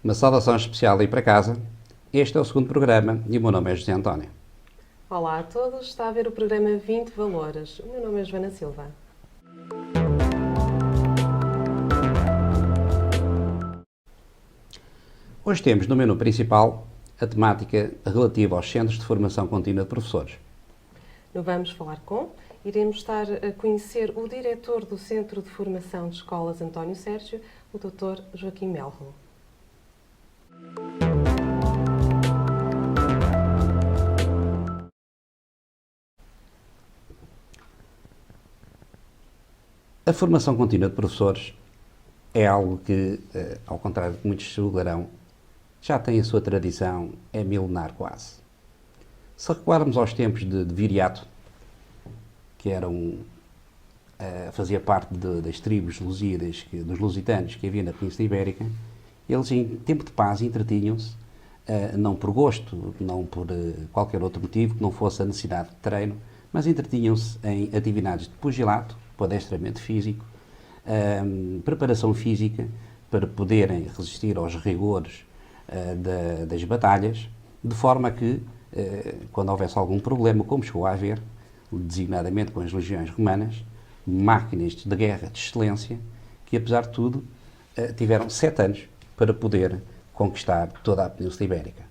Uma saudação especial aí para casa. Este é o segundo programa e o meu nome é José António. Olá a todos, está a ver o programa 20 Valores. O meu nome é Joana Silva. Hoje temos no menu principal a temática relativa aos Centros de Formação Contínua de Professores. No Vamos Falar Com, iremos estar a conhecer o diretor do Centro de Formação de Escolas António Sérgio, o Dr. Joaquim Melro. A formação contínua de professores é algo que, ao contrário do que muitos julgarão, já tem a sua tradição, é milenar quase. Se recuarmos aos tempos de Viriato, que fazia parte das tribos lusíadas, dos lusitanos que havia na Península Ibérica, eles em tempo de paz entretinham-se, não por gosto, não por qualquer outro motivo, que não fosse a necessidade de treino, mas entretinham-se em atividades de pugilato, para adestramento físico, preparação física para poderem resistir aos rigores das batalhas, de forma que, quando houvesse algum problema, como chegou a haver, designadamente com as legiões romanas, máquinas de guerra de excelência, que apesar de tudo tiveram 7 anos para poder conquistar toda a Península Ibérica.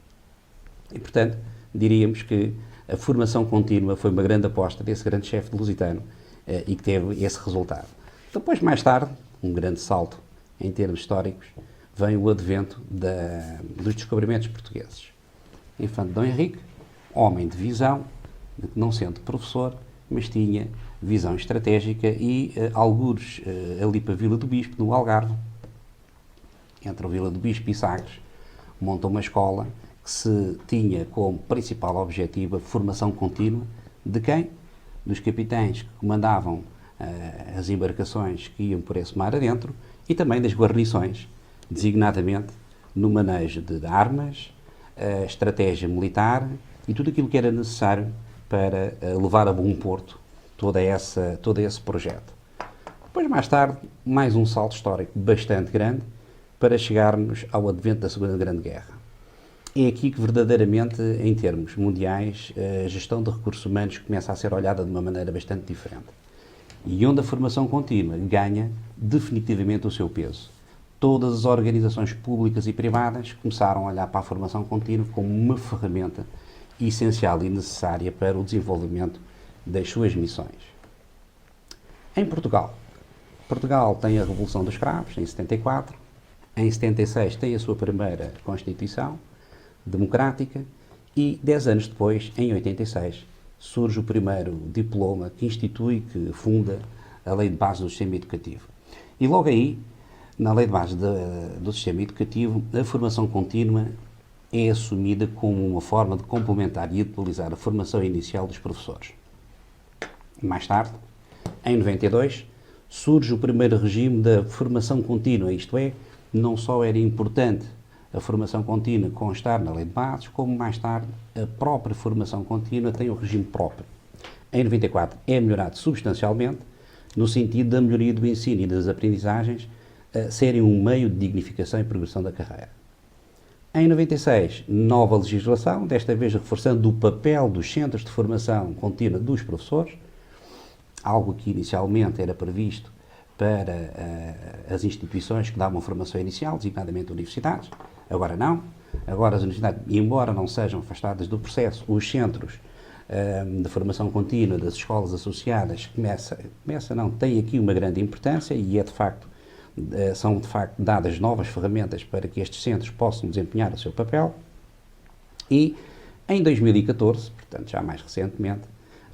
E, portanto, diríamos que a formação contínua foi uma grande aposta desse grande chefe lusitano e que teve esse resultado. Depois, mais tarde, um grande salto em termos históricos, vem o advento dos descobrimentos portugueses. Infante Dom Henrique, homem de visão, não sendo professor, mas tinha visão estratégica e, algures ali para a Vila do Bispo, no Algarve, entre a Vila do Bispo e Sagres, montou uma escola que se tinha como principal objetivo a formação contínua de quem? Dos capitães que comandavam as embarcações que iam por esse mar adentro e também das guarnições, designadamente no manejo de armas, estratégia militar e tudo aquilo que era necessário para levar a bom porto todo esse projeto. Depois, mais tarde, mais um salto histórico bastante grande para chegarmos ao advento da Segunda Grande Guerra. É aqui que verdadeiramente, em termos mundiais, a gestão de recursos humanos começa a ser olhada de uma maneira bastante diferente. E onde a formação contínua ganha definitivamente o seu peso. Todas as organizações públicas e privadas começaram a olhar para a formação contínua como uma ferramenta essencial e necessária para o desenvolvimento das suas missões. Em Portugal tem a Revolução dos Cravos, em 74. Em 76 tem a sua primeira Constituição democrática e 10 anos depois, em 86, surge o primeiro diploma que institui, que funda a Lei de Base do Sistema Educativo. E logo aí, na Lei de Base do Sistema Educativo, a formação contínua é assumida como uma forma de complementar e atualizar a formação inicial dos professores. Mais tarde, em 92, surge o primeiro regime da formação contínua, isto é, não só era importante a formação contínua constar na Lei de Bases, como mais tarde a própria formação contínua tem um regime próprio. Em 94 é melhorado substancialmente, no sentido da melhoria do ensino e das aprendizagens serem um meio de dignificação e progressão da carreira. Em 96, nova legislação, desta vez reforçando o papel dos centros de formação contínua dos professores, algo que inicialmente era previsto para as instituições que davam formação inicial, designadamente universidades. Agora não. Agora as universidades, embora não sejam afastadas do processo, os centros de formação contínua das escolas associadas têm aqui uma grande importância e são de facto dadas novas ferramentas para que estes centros possam desempenhar o seu papel. E em 2014, portanto já mais recentemente,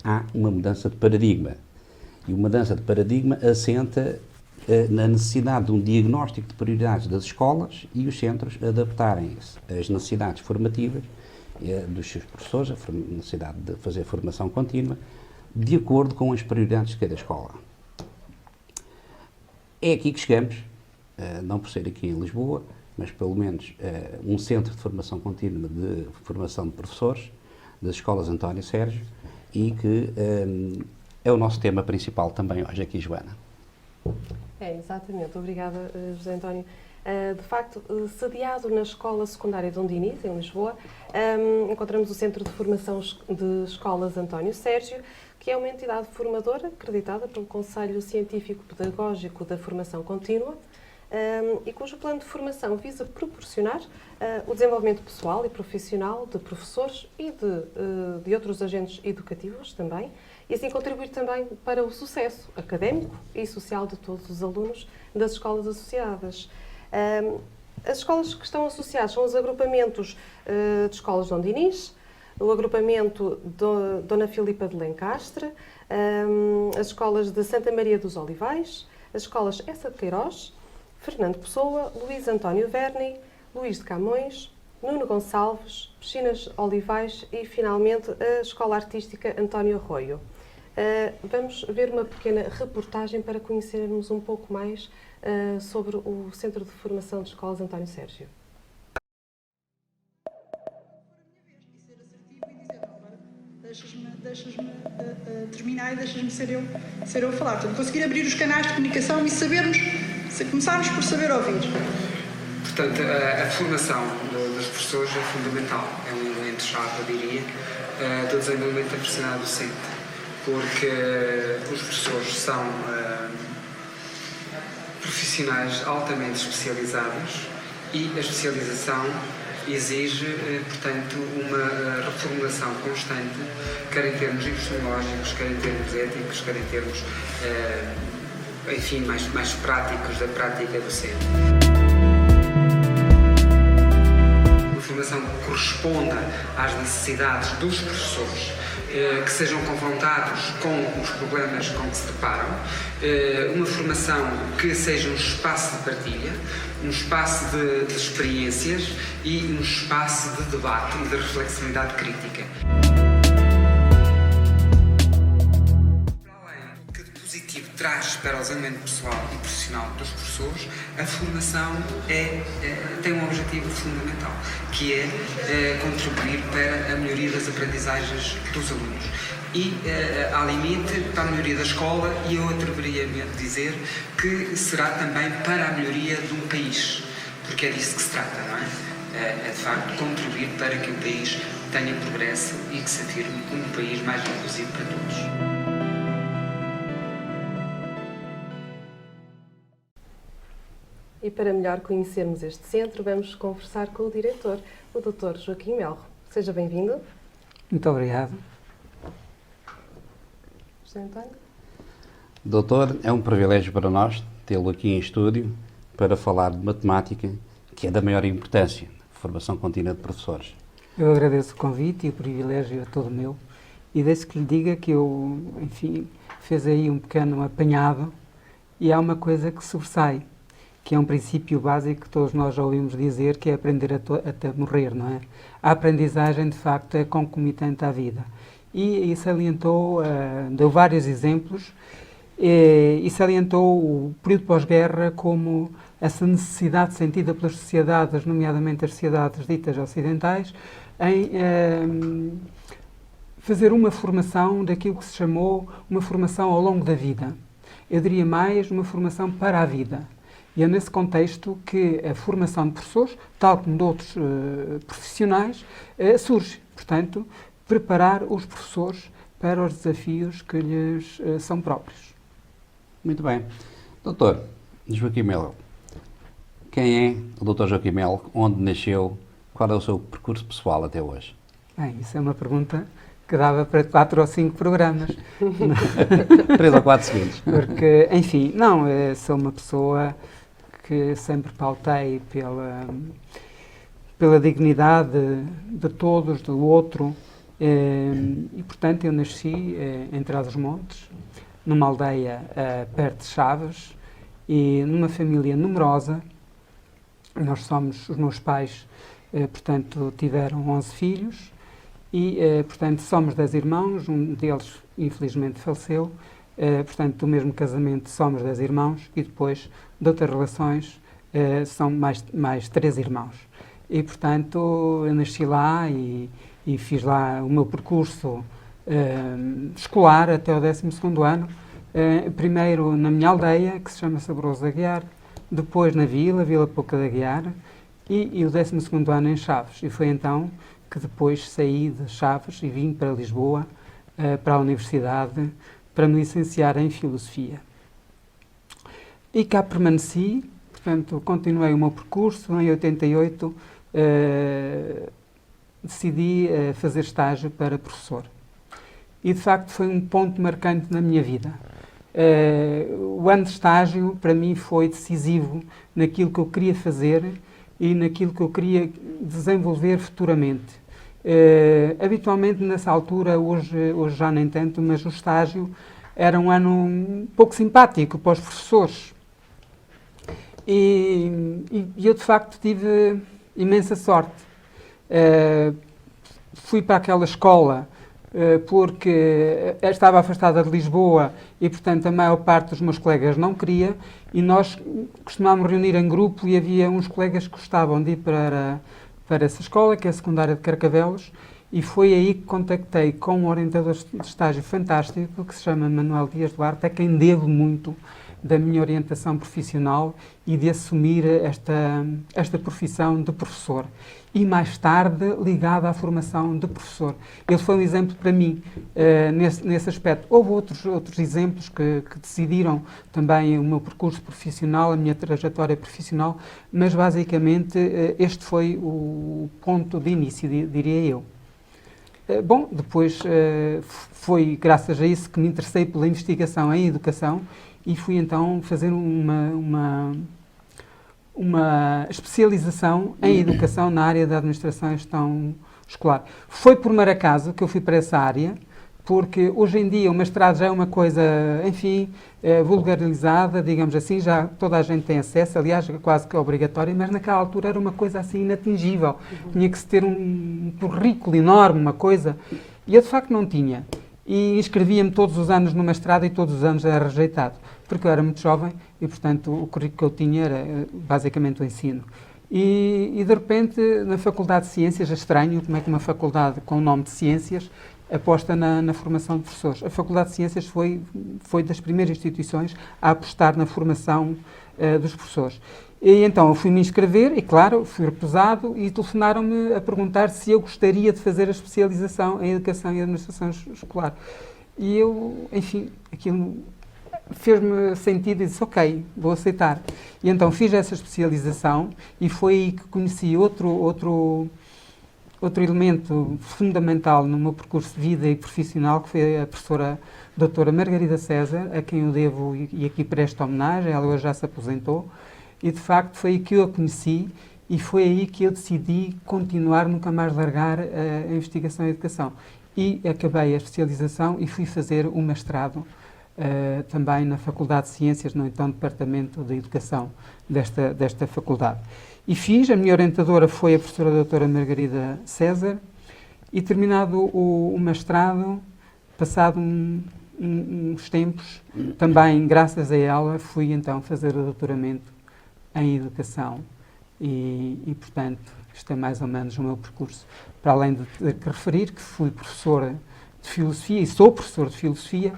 há uma mudança de paradigma. E uma mudança de paradigma assenta na necessidade de um diagnóstico de prioridades das escolas e os centros adaptarem-se às necessidades formativas dos seus professores, a necessidade de fazer formação contínua, de acordo com as prioridades de cada escola. É aqui que chegamos, não por ser aqui em Lisboa, mas pelo menos um centro de formação contínua de formação de professores das escolas António Sérgio e que é o nosso tema principal também hoje aqui, Joana. É, exatamente. Obrigada, José António. De facto, sediado na Escola Secundária Dom Dinis, em Lisboa, encontramos o Centro de Formação de Escolas António Sérgio, que é uma entidade formadora acreditada pelo Conselho Científico Pedagógico da Formação Contínua e cujo plano de formação visa proporcionar o desenvolvimento pessoal e profissional de professores e de outros agentes educativos também, e assim contribuir também para o sucesso académico e social de todos os alunos das escolas associadas. As escolas que estão associadas são os agrupamentos de escolas Dom Dinis, o agrupamento Dona Filipa de Lencastre, as escolas de Santa Maria dos Olivais, as escolas Essa de Queiroz, Fernando Pessoa, Luís António Verni, Luís de Camões, Nuno Gonçalves, Piscinas Olivais e, finalmente, a Escola Artística António Arroio. Vamos ver uma pequena reportagem para conhecermos um pouco mais sobre o Centro de Formação de Escolas António Sérgio. Deixas-me terminar e deixas-me ser eu a falar. Portanto, conseguir abrir os canais de comunicação e começarmos por saber ouvir. Portanto, a formação dos professores é fundamental, é um elemento-chave, eu diria, do desenvolvimento da personalidade docente, porque os professores são profissionais altamente especializados e a especialização exige, portanto, uma reformulação constante, quer em termos epistemológicos, quer em termos éticos, quer em termos, enfim, mais práticos da prática docente. Uma formação que corresponda às necessidades dos professores, que sejam confrontados com os problemas com que se deparam, uma formação que seja um espaço de partilha, um espaço de experiências e um espaço de debate e de reflexividade crítica. Para além do que de positivo traz para o desenvolvimento pessoal e profissional dos professores, a formação tem um objetivo fundamental, que é contribuir para a melhoria das aprendizagens dos alunos. E há limite para a melhoria da escola e eu atreveria-me a dizer que será também para a melhoria de um país, porque é disso que se trata, não é? É de facto contribuir para que o país tenha progresso e que se afirme como um país mais inclusivo para todos. E para melhor conhecermos este centro, vamos conversar com o diretor, o Dr. Joaquim Melro. Seja bem-vindo. Muito obrigado. José António. Doutor, é um privilégio para nós tê-lo aqui em estúdio para falar de matemática, que é da maior importância, formação contínua de professores. Eu agradeço o convite e o privilégio é todo meu. E desde que lhe diga que eu, enfim, fez aí um pequeno apanhado e há uma coisa que sobressai, que é um princípio básico que todos nós já ouvimos dizer, que é aprender até morrer, não é? A aprendizagem, de facto, é concomitante à vida. E salientou, deu vários exemplos, e salientou o período pós-guerra como essa necessidade sentida pelas sociedades, nomeadamente as sociedades ditas ocidentais, em fazer uma formação daquilo que se chamou uma formação ao longo da vida. Eu diria mais, uma formação para a vida. E é nesse contexto que a formação de professores, tal como de outros profissionais, surge. Portanto, preparar os professores para os desafios que lhes são próprios. Muito bem. Doutor Joaquim Melro, quem é o Dr. Joaquim Melro? Onde nasceu? Qual é o seu percurso pessoal até hoje? Bem, isso é uma pergunta que dava para 4 ou 5 programas. 3 ou 4 seguintes. Porque, enfim, não, sou uma pessoa que sempre pautei pela dignidade de todos, do outro, e, portanto, eu nasci em Trás-os-Montes, numa aldeia perto de Chaves, e numa família numerosa. Os meus pais, portanto, tiveram 11 filhos, e, portanto, somos 10 irmãos, um deles, infelizmente, faleceu. Portanto, do mesmo casamento somos 10 irmãos, e depois, de outras relações, são mais 3 irmãos. E, portanto, eu nasci lá e fiz lá o meu percurso escolar até o 12º ano. Primeiro na minha aldeia, que se chama Saboroso de Aguiar, depois na Vila Pouca de Aguiar, e o 12º ano em Chaves. E foi então que depois saí de Chaves e vim para Lisboa, para a Universidade, para me licenciar em Filosofia. E cá permaneci, portanto, continuei o meu percurso. Em 88 decidi fazer estágio para professor. E, de facto, foi um ponto marcante na minha vida. O ano de estágio, para mim, foi decisivo naquilo que eu queria fazer e naquilo que eu queria desenvolver futuramente. Habitualmente, nessa altura, hoje já nem tanto, mas o estágio era um ano um pouco simpático para os professores. E eu, de facto, tive imensa sorte. Fui para aquela escola porque estava afastada de Lisboa e, portanto, a maior parte dos meus colegas não queria, e nós costumávamos reunir em grupo e havia uns colegas que gostavam de ir para essa escola, que é a secundária de Carcavelos, e foi aí que contactei com um orientador de estágio fantástico, que se chama Manuel Dias Duarte, a quem devo muito da minha orientação profissional e de assumir esta profissão de professor. E mais tarde ligada à formação de professor. Ele foi um exemplo para mim nesse aspecto. Houve outros exemplos que decidiram também o meu percurso profissional, a minha trajetória profissional, mas basicamente este foi o ponto de início, diria eu. Bom, depois foi graças a isso que me interessei pela investigação em educação e fui então fazer uma especialização em educação na área da administração e gestão escolar. Foi por mero acaso que eu fui para essa área, porque hoje em dia o mestrado já é uma coisa, enfim, vulgarizada, digamos assim, já toda a gente tem acesso, aliás, quase que obrigatório, mas naquela altura era uma coisa assim inatingível. Tinha que se ter um currículo enorme, uma coisa, e eu de facto não tinha. E inscrevia-me todos os anos no mestrado e todos os anos era rejeitado, porque eu era muito jovem e, portanto, o currículo que eu tinha era basicamente o ensino. E de repente, na Faculdade de Ciências, é estranho como é que uma faculdade com o nome de Ciências aposta na formação de professores. A Faculdade de Ciências foi das primeiras instituições a apostar na formação dos professores. E então eu fui-me inscrever e, claro, fui recusado e telefonaram-me a perguntar se eu gostaria de fazer a especialização em Educação e Administração Escolar. E eu, enfim, aquilo fez-me sentido e disse, ok, vou aceitar. E então fiz essa especialização e foi aí que conheci outro elemento fundamental no meu percurso de vida e profissional, que foi a professora doutora Margarida César, a quem eu devo e aqui presto homenagem. Ela hoje já se aposentou. E, de facto, foi aí que eu a conheci e foi aí que eu decidi continuar, nunca mais largar a investigação e a educação. E acabei a especialização e fui fazer um mestrado também na Faculdade de Ciências, no então Departamento de Educação desta faculdade. E fiz, a minha orientadora foi a professora doutora Margarida César, e terminado o mestrado, passado uns tempos, também graças a ela, fui então fazer o doutoramento em Educação e, portanto, isto é mais ou menos o meu percurso. Para além de referir que fui professora de Filosofia e sou professor de Filosofia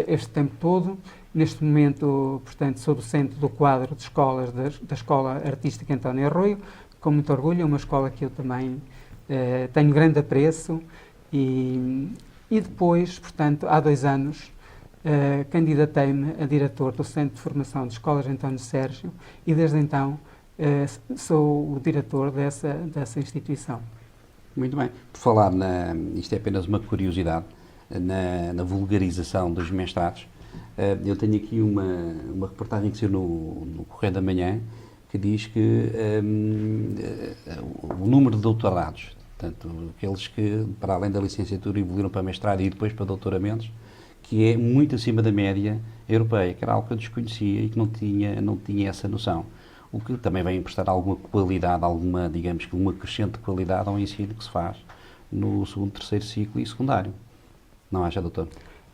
este tempo todo. Neste momento, portanto, sou docente do quadro de escolas da Escola Artística António Arroio, com muito orgulho, é uma escola que eu também tenho grande apreço e depois, portanto, há 2 anos, candidatei-me a diretor do Centro de Formação de Escolas António Sérgio e desde então sou o diretor dessa instituição. Muito bem. Por falar, isto é apenas uma curiosidade, na vulgarização dos mestrados, eu tenho aqui uma reportagem que saiu no Correio da Manhã que diz que o número de doutorados, portanto, aqueles que, para além da licenciatura, evoluíram para mestrado e depois para doutoramentos, que é muito acima da média europeia, que era algo que eu desconhecia e que não tinha essa noção. O que também vem emprestar alguma qualidade, digamos que uma crescente qualidade ao ensino que se faz no 2º, 3º ciclo e secundário. Não acha, doutor?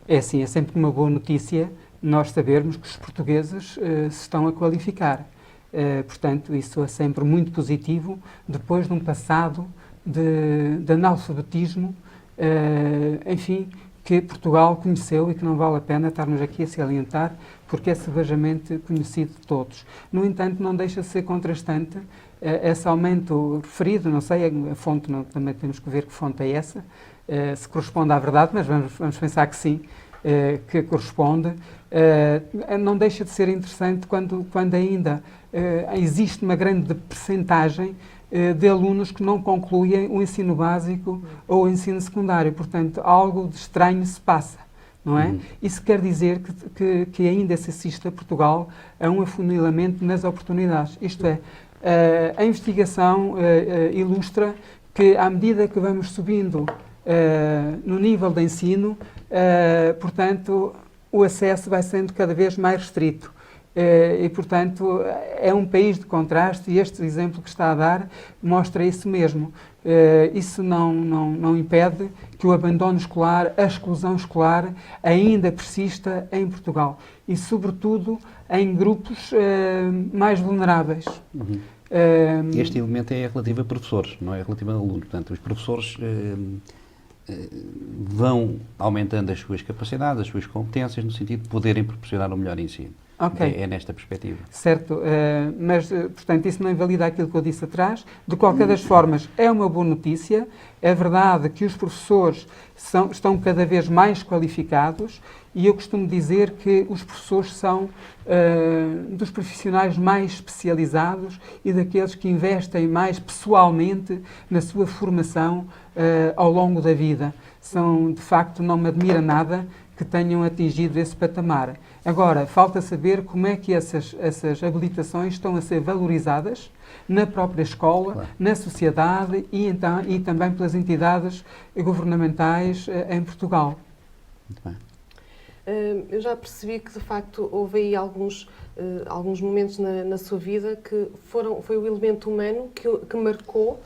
É sim, é sempre uma boa notícia nós sabermos que os portugueses se estão a qualificar. Portanto, isso é sempre muito positivo, depois de um passado de analfabetismo, enfim, que Portugal conheceu e que não vale a pena estarmos aqui a salientar, porque é sebejamente conhecido de todos. No entanto, não deixa de ser contrastante esse aumento referido, não sei, a fonte, também temos que ver que fonte é essa, se corresponde à verdade, mas vamos pensar que sim, que corresponde. Não deixa de ser interessante quando ainda existe uma grande percentagem de alunos que não concluem o ensino básico ou o ensino secundário. Portanto, algo de estranho se passa, não é? Isso quer dizer que ainda se assiste a Portugal a um afunilamento nas oportunidades. Isto é, a investigação ilustra que, à medida que vamos subindo no nível de ensino, portanto, o acesso vai sendo cada vez mais restrito. E, portanto, é um país de contraste e este exemplo que está a dar mostra isso mesmo. Isso não impede que o abandono escolar, a exclusão escolar, ainda persista em Portugal e, sobretudo, em grupos mais vulneráveis. Este elemento é relativo a professores, não é relativo a alunos. Portanto, os professores vão aumentando as suas capacidades, as suas competências, no sentido de poderem proporcionar um melhor ensino. Okay. É nesta perspectiva. Certo, mas, portanto, isso não invalida aquilo que eu disse atrás. De qualquer das formas, é uma boa notícia. É verdade que os professores estão cada vez mais qualificados e eu costumo dizer que os professores são dos profissionais mais especializados e daqueles que investem mais pessoalmente na sua formação ao longo da vida. De facto, não me admira nada que tenham atingido esse patamar. Agora, falta saber como é que essas habilitações estão a ser valorizadas na própria escola, claro, na sociedade e também pelas entidades governamentais em Portugal. Muito bem. Eu já percebi que, de facto, houve aí alguns momentos na sua vida que foi o elemento humano que marcou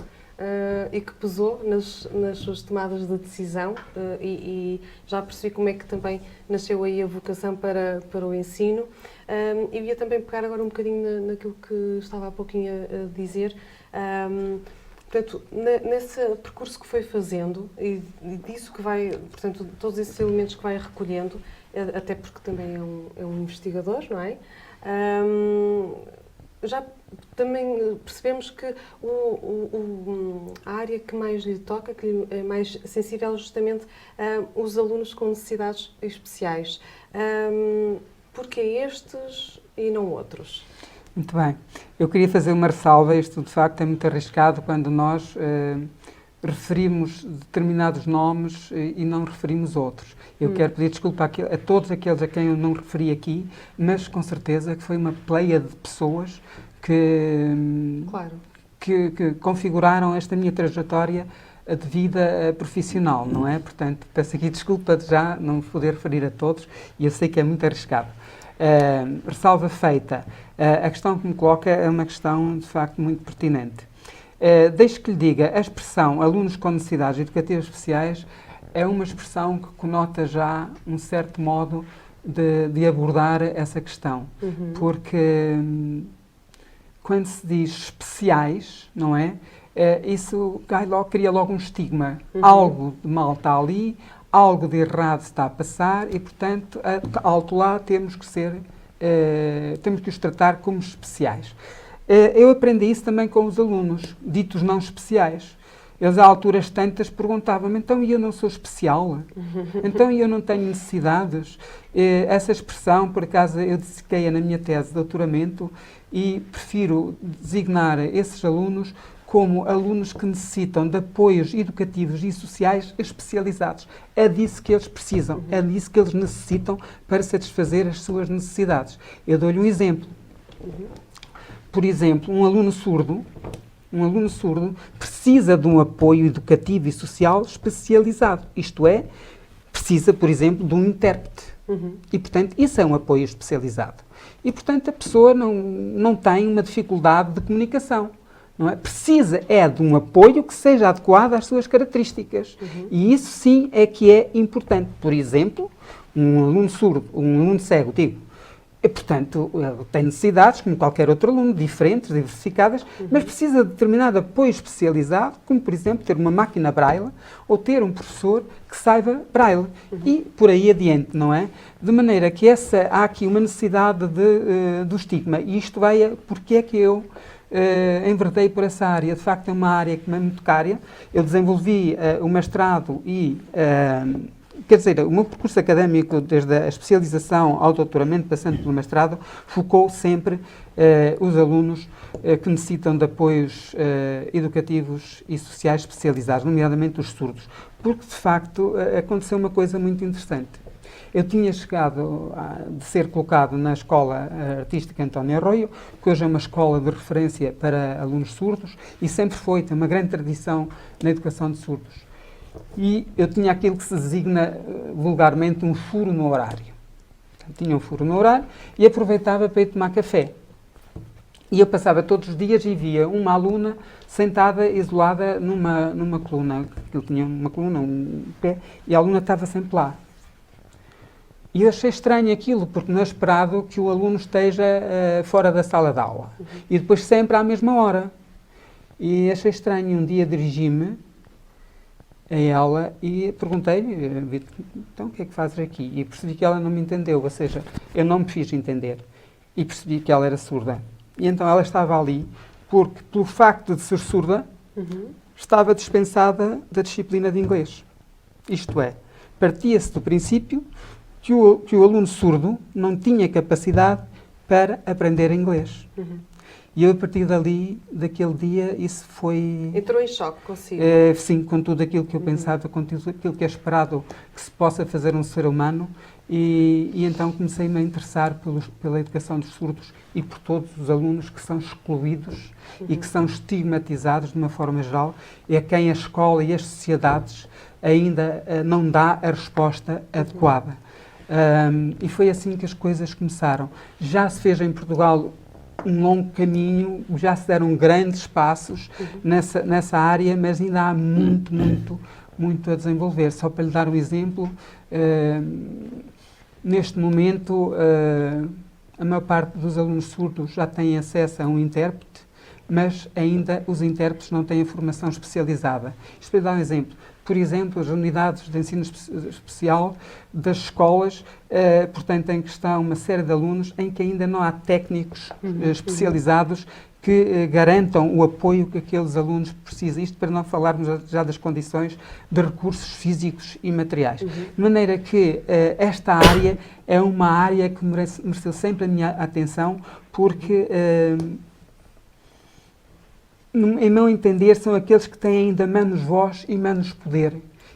e que pesou nas suas tomadas de decisão e já percebi como é que também nasceu aí a vocação para o ensino. Eu ia também pegar agora um bocadinho naquilo que estava há pouquinho a dizer. Portanto, nesse percurso que foi fazendo e disso que vai, portanto, todos esses elementos que vai recolhendo, até porque também é um investigador, não é? Já também percebemos que a área que mais lhe toca, que lhe é mais sensível, é justamente os alunos com necessidades especiais. Porquê estes e não outros? Muito bem. Eu queria fazer uma ressalva. Isto, de facto, é muito arriscado quando nós referimos determinados nomes e não referimos outros. Eu quero pedir desculpa a todos aqueles a quem eu não referi aqui, mas com certeza que foi uma pleia de pessoas claro, que configuraram esta minha trajetória de vida profissional, não é? Portanto, peço aqui desculpa de já não poder referir a todos e eu sei que é muito arriscado. Ressalva feita, a questão que me coloca é uma questão, de facto, muito pertinente. Deixe que lhe diga, a expressão alunos com necessidades educativas especiais é uma expressão que conota já um certo modo de abordar essa questão. Porque quando se diz especiais, não é? Isso cria logo um estigma. Algo de mal está ali, algo de errado está a passar e, portanto, alto lá temos que os tratar como especiais. Eu aprendi isso também com os alunos, ditos não especiais. Eles, a alturas tantas, perguntavam-me, então eu não sou especial? Então eu não tenho necessidades? Essa expressão, por acaso, eu dissequei-a na minha tese de doutoramento e prefiro designar esses alunos como alunos que necessitam de apoios educativos e sociais especializados. É disso que eles precisam, é disso que eles necessitam para satisfazer as suas necessidades. Eu dou-lhe um exemplo. Por exemplo, um aluno surdo precisa de um apoio educativo e social especializado. Isto é, precisa, por exemplo, de um intérprete. E, portanto, isso é um apoio especializado. E, portanto, a pessoa não tem uma dificuldade de comunicação. Não é? Precisa de um apoio que seja adequado às suas características. E isso sim é que é importante. Por exemplo, um aluno surdo, um aluno cego, E, portanto, ele tem necessidades, como qualquer outro aluno, diferentes, diversificadas, mas precisa de determinado apoio especializado, como, por exemplo, ter uma máquina braille ou ter um professor que saiba braille. E por aí adiante, não é? De maneira que há aqui uma necessidade do estigma. E isto vai porque é que eu enverdei por essa área. De facto, é uma área que me é muito cara. Eu desenvolvi o mestrado e... quer dizer, o meu percurso académico, desde a especialização ao doutoramento, passando pelo mestrado, focou sempre os alunos que necessitam de apoios educativos e sociais especializados, nomeadamente os surdos, porque, de facto, aconteceu uma coisa muito interessante. Eu tinha chegado de ser colocado na Escola Artística António Arroio, que hoje é uma escola de referência para alunos surdos, e sempre tem uma grande tradição na educação de surdos. E eu tinha aquilo que se designa vulgarmente um furo no horário. Portanto, tinha um furo no horário e aproveitava para ir tomar café. E eu passava todos os dias e via uma aluna sentada, isolada, numa coluna. Eu tinha uma coluna, um pé, e a aluna estava sempre lá. E eu achei estranho aquilo, porque não é esperado que o aluno esteja fora da sala de aula. E depois sempre à mesma hora. E achei estranho. Um dia dirigi-me a ela e perguntei-lhe, então o que é que fazes aqui? E percebi que ela não me entendeu, ou seja, eu não me fiz entender. E percebi que ela era surda. E então ela estava ali porque, pelo facto de ser surda, estava dispensada da disciplina de inglês. Isto é, partia-se do princípio que o aluno surdo não tinha capacidade para aprender inglês. E eu, a partir daquele dia, isso foi... Entrou em choque consigo? Sim, com tudo aquilo que eu pensava, com tudo aquilo que é esperado que se possa fazer um ser humano. E então comecei-me a interessar pela educação dos surdos e por todos os alunos que são excluídos e que são estigmatizados de uma forma geral, e a quem a escola e as sociedades ainda não dá a resposta adequada. E foi assim que as coisas começaram. Já se fez em Portugal um longo caminho, já se deram grandes passos nessa área, mas ainda há muito a desenvolver. Só para lhe dar um exemplo, neste momento a maior parte dos alunos surdos já têm acesso a um intérprete, mas ainda os intérpretes não têm a formação especializada. Isto para lhe dar um exemplo. Por exemplo, as unidades de ensino especial das escolas, portanto, em que está uma série de alunos em que ainda não há técnicos especializados que garantam o apoio que aqueles alunos precisam. Isto para não falarmos já das condições de recursos físicos e materiais. De maneira que esta área é uma área que mereceu sempre a minha atenção, porque... em meu entender, são aqueles que têm ainda menos voz e menos poder.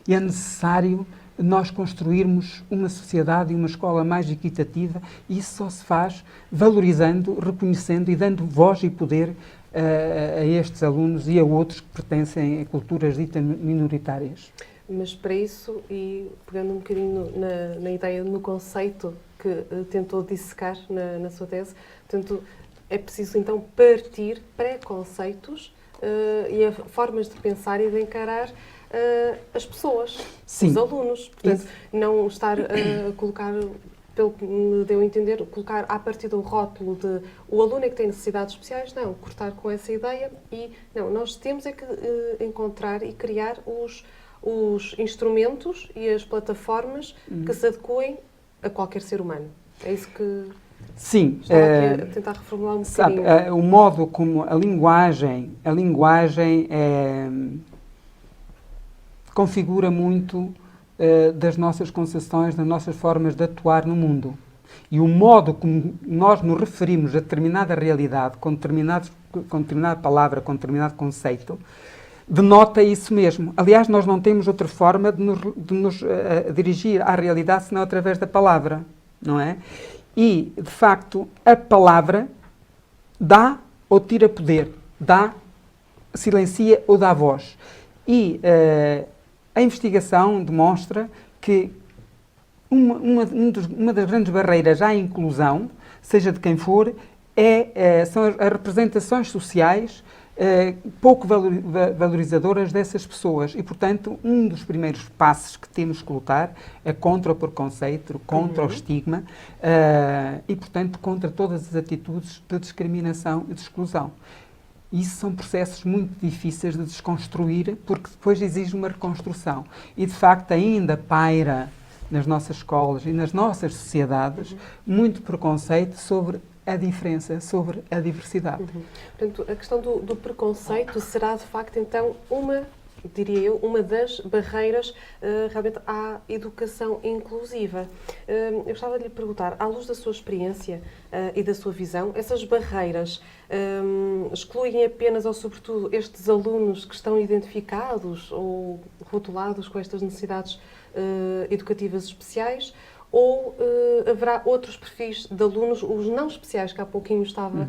E é necessário nós construirmos uma sociedade e uma escola mais equitativa, e isso só se faz valorizando, reconhecendo e dando voz e poder a estes alunos e a outros que pertencem a culturas ditas minoritárias. Mas para isso, e pegando um bocadinho na ideia, no conceito que tentou dissecar na sua tese, portanto, é preciso, então, partir preconceitos e formas de pensar e de encarar as pessoas, os alunos. Portanto, não estar a colocar, pelo que me deu a entender, colocar a partir do rótulo de o aluno é que tem necessidades especiais, não, cortar com essa ideia e, não, nós temos é que encontrar e criar os instrumentos e as plataformas que se adequem a qualquer ser humano. É isso que... Sim. Estava aqui a tentar reformular um bocadinho. Sabe, o modo como a linguagem configura muito das nossas concepções, das nossas formas de atuar no mundo. E o modo como nós nos referimos a determinada realidade, com determinada palavra, com determinado conceito, denota isso mesmo. Aliás, nós não temos outra forma de nos dirigir à realidade senão através da palavra, não é? E, de facto, a palavra dá ou tira poder, silencia ou dá voz. E a investigação demonstra que uma das grandes barreiras à inclusão, seja de quem for, são as representações sociais pouco valorizadoras dessas pessoas. E, portanto, um dos primeiros passos que temos que lutar é contra o preconceito, contra o estigma e, portanto, contra todas as atitudes de discriminação e de exclusão. Isso são processos muito difíceis de desconstruir, porque depois exige uma reconstrução. E, de facto, ainda paira nas nossas escolas e nas nossas sociedades muito preconceito sobre a diferença, sobre a diversidade. Portanto, a questão do preconceito será, de facto, então, diria eu, uma das barreiras realmente à educação inclusiva. Eu gostava de lhe perguntar, à luz da sua experiência e da sua visão, essas barreiras excluem apenas ou sobretudo estes alunos que estão identificados ou rotulados com estas necessidades educativas especiais, ou haverá outros perfis de alunos, os não especiais, que há pouquinho estava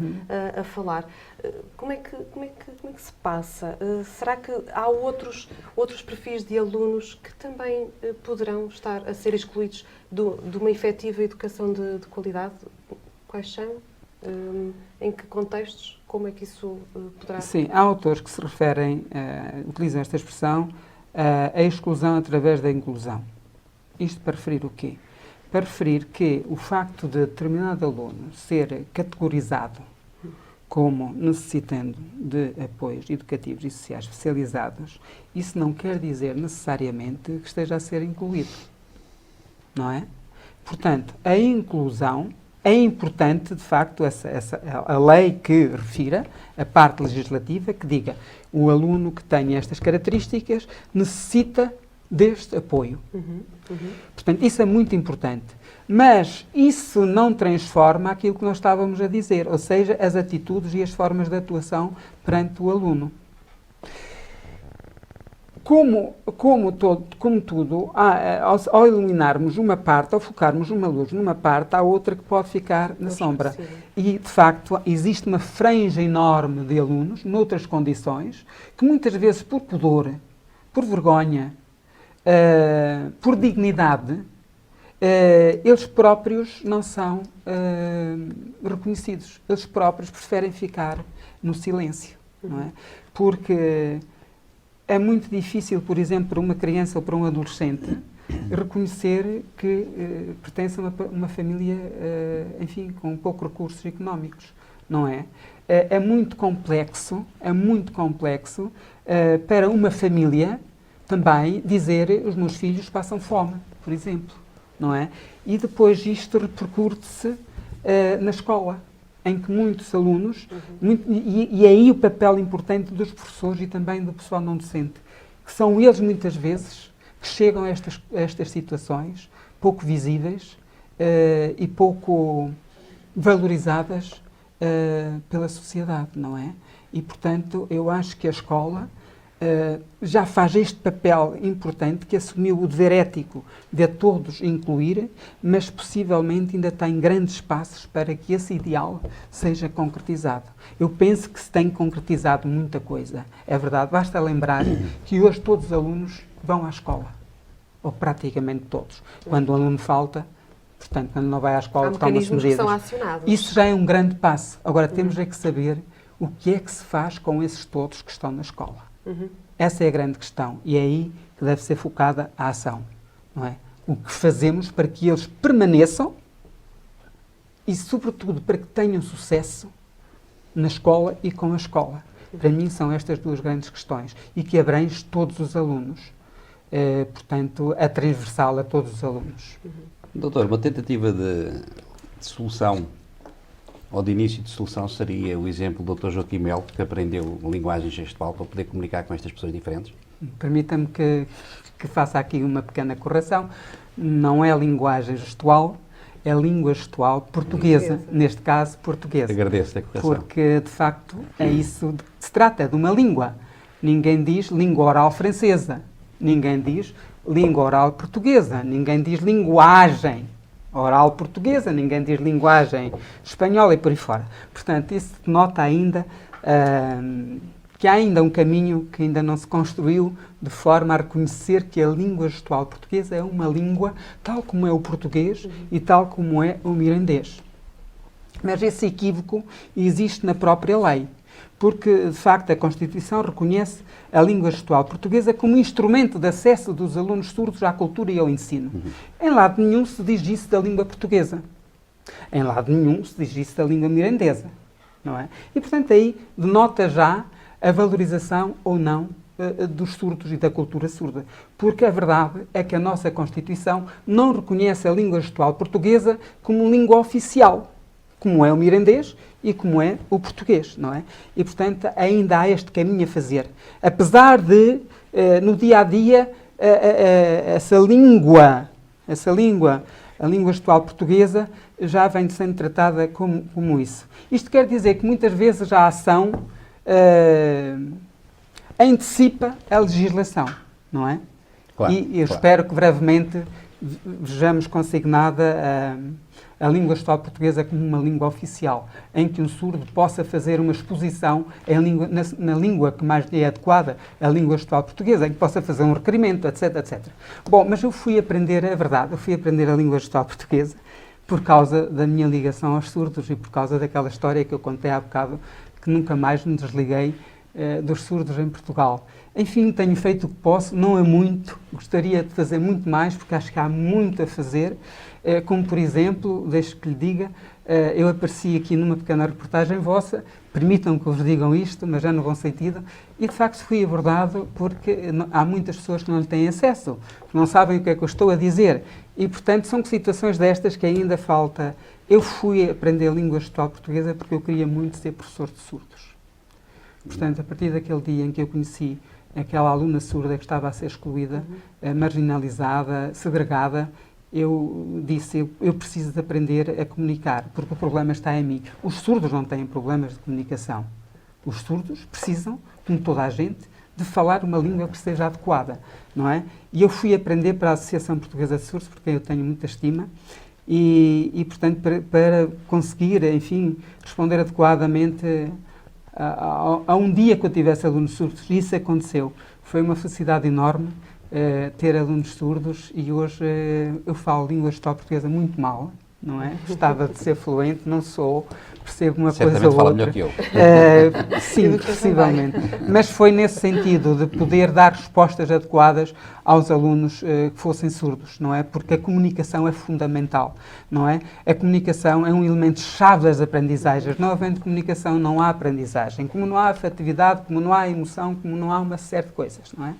a falar? Como é que se passa? Será que há outros perfis de alunos que também poderão estar a ser excluídos de uma efetiva educação de qualidade? Quais são? Em que contextos? Como é que isso poderá... Sim, há autores que se referem, utilizam esta expressão, a exclusão através da inclusão. Isto para referir o quê? Para referir que o facto de determinado aluno ser categorizado como necessitando de apoios educativos e sociais especializados, isso não quer dizer necessariamente que esteja a ser incluído, não é? Portanto, a inclusão é importante, de facto, a lei que refira, a parte legislativa, que diga o aluno que tem estas características necessita deste apoio. Portanto, isso é muito importante. Mas isso não transforma aquilo que nós estávamos a dizer, ou seja, as atitudes e as formas de atuação perante o aluno. Como tudo, ao eliminarmos uma parte, ao focarmos uma luz numa parte, há outra que pode ficar na sombra. E, de facto, existe uma franja enorme de alunos, noutras condições, que muitas vezes, por pudor, por vergonha, por dignidade, eles próprios não são reconhecidos. Eles próprios preferem ficar no silêncio, não é? Porque é muito difícil, por exemplo, para uma criança ou para um adolescente reconhecer que pertence a uma família, enfim, com poucos recursos económicos, não é? É muito complexo para uma família também dizer os meus filhos passam fome, por exemplo, não é? E depois isto repercute-se na escola, em que muitos alunos, e aí o papel importante dos professores e também do pessoal não docente, que são eles muitas vezes que chegam a estas situações pouco visíveis e pouco valorizadas pela sociedade, não é? E, portanto, eu acho que a escola já faz este papel importante, que assumiu o dever ético de a todos incluir, mas possivelmente ainda tem grandes passos para que esse ideal seja concretizado. Eu penso que se tem concretizado muita coisa, é verdade. Basta lembrar que hoje todos os alunos vão à escola, ou praticamente todos. Quando o aluno falta, portanto, quando não vai à escola, tomam-se medidas. São acionados. Isso já é um grande passo. Agora, temos é que saber o que é que se faz com esses todos que estão na escola. Essa é a grande questão e é aí que deve ser focada a ação, não é? O que fazemos para que eles permaneçam e, sobretudo, para que tenham sucesso na escola e com a escola. Para mim são estas duas grandes questões e que abrange todos os alunos, portanto, a transversal a todos os alunos. Doutor, uma tentativa de solução ou de início de solução seria o exemplo do Dr. Joaquim Melo, que aprendeu linguagem gestual para poder comunicar com estas pessoas diferentes? Permita-me que faça aqui uma pequena correção. Não é linguagem gestual, é língua gestual portuguesa, neste caso portuguesa. Agradeço a correção. Porque, de facto, é isso que se trata, de uma língua. Ninguém diz língua oral francesa, ninguém diz língua oral portuguesa, ninguém diz linguagem oral portuguesa, ninguém diz linguagem espanhola e por aí fora. Portanto, isso denota ainda que há ainda um caminho que ainda não se construiu de forma a reconhecer que a língua gestual portuguesa é uma língua tal como é o português e tal como é o mirandês. Mas esse equívoco existe na própria lei. Porque, de facto, a Constituição reconhece a língua gestual portuguesa como instrumento de acesso dos alunos surdos à cultura e ao ensino. Em lado nenhum se diz isso da língua portuguesa. Em lado nenhum se diz isso da língua mirandesa. Não é? E, portanto, aí denota já a valorização ou não dos surdos e da cultura surda. Porque a verdade é que a nossa Constituição não reconhece a língua gestual portuguesa como língua oficial, como é o mirandês e como é o português, não é? E, portanto, ainda há este caminho a fazer. Apesar de, no dia-a-dia, essa língua, a língua gestual portuguesa, já vem sendo tratada como isso. Isto quer dizer que muitas vezes a ação antecipa a legislação, não é? Claro, E eu espero que brevemente vejamos consignada a língua gestual portuguesa como uma língua oficial, em que um surdo possa fazer uma exposição na língua que mais lhe é adequada, a língua gestual portuguesa, em que possa fazer um requerimento, etc, etc. Bom, mas eu fui aprender, é verdade, eu fui aprender a língua gestual portuguesa por causa da minha ligação aos surdos e por causa daquela história que eu contei há bocado, que nunca mais me desliguei dos surdos em Portugal. Enfim, tenho feito o que posso, não é muito, gostaria de fazer muito mais, porque acho que há muito a fazer, como por exemplo, deixe que lhe diga, eu apareci aqui numa pequena reportagem vossa, permitam que vos digam isto, mas já no bom sentido, e de facto fui abordado porque há muitas pessoas que não lhe têm acesso, que não sabem o que é que eu estou a dizer, e portanto são situações destas que ainda falta. Eu fui aprender a língua gestual portuguesa porque eu queria muito ser professor de surdos. Portanto, a partir daquele dia em que eu conheci aquela aluna surda que estava a ser excluída, marginalizada, segregada, eu disse, eu preciso de aprender a comunicar, porque o problema está em mim. Os surdos não têm problemas de comunicação. Os surdos precisam, como toda a gente, de falar uma língua que seja adequada, não é? E eu fui aprender para a Associação Portuguesa de Surdos, porque eu tenho muita estima, e portanto, para conseguir, enfim, responder adequadamente a um dia que eu tivesse alunos surdos. Isso aconteceu. Foi uma felicidade enorme ter alunos surdos e hoje eu falo língua gestual portuguesa muito mal, não é? Gostava de ser fluente, não sou, percebo uma coisa ou fala outra. melhor que eu. Sim, possivelmente. Mas foi nesse sentido de poder dar respostas adequadas aos alunos que fossem surdos, não é? Porque a comunicação é fundamental, não é? A comunicação é um elemento-chave das aprendizagens. Não havendo comunicação, não há aprendizagem. Como não há afetividade, como não há emoção, como não há uma série de coisas, não é?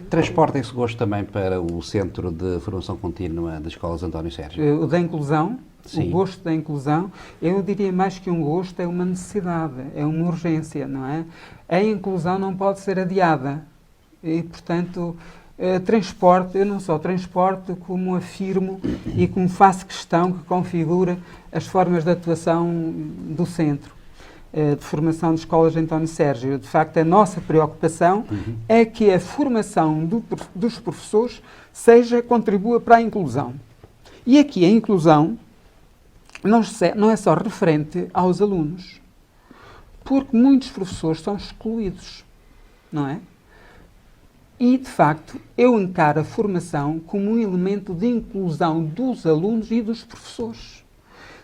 Transporta esse gosto também para o Centro de Formação Contínua das Escolas António Sérgio? O da inclusão, Sim. o gosto da inclusão, eu diria mais que um gosto, é uma necessidade, é uma urgência, não é? A inclusão não pode ser adiada e, portanto, transporte, eu não só transporto, como afirmo e como faço questão que configure as formas de atuação do Centro de Formação de Escolas de António Sérgio. De facto, a nossa preocupação é que a formação dos professores contribua para a inclusão. E aqui a inclusão não é só referente aos alunos, porque muitos professores são excluídos, não é? E, de facto, eu encaro a formação como um elemento de inclusão dos alunos e dos professores.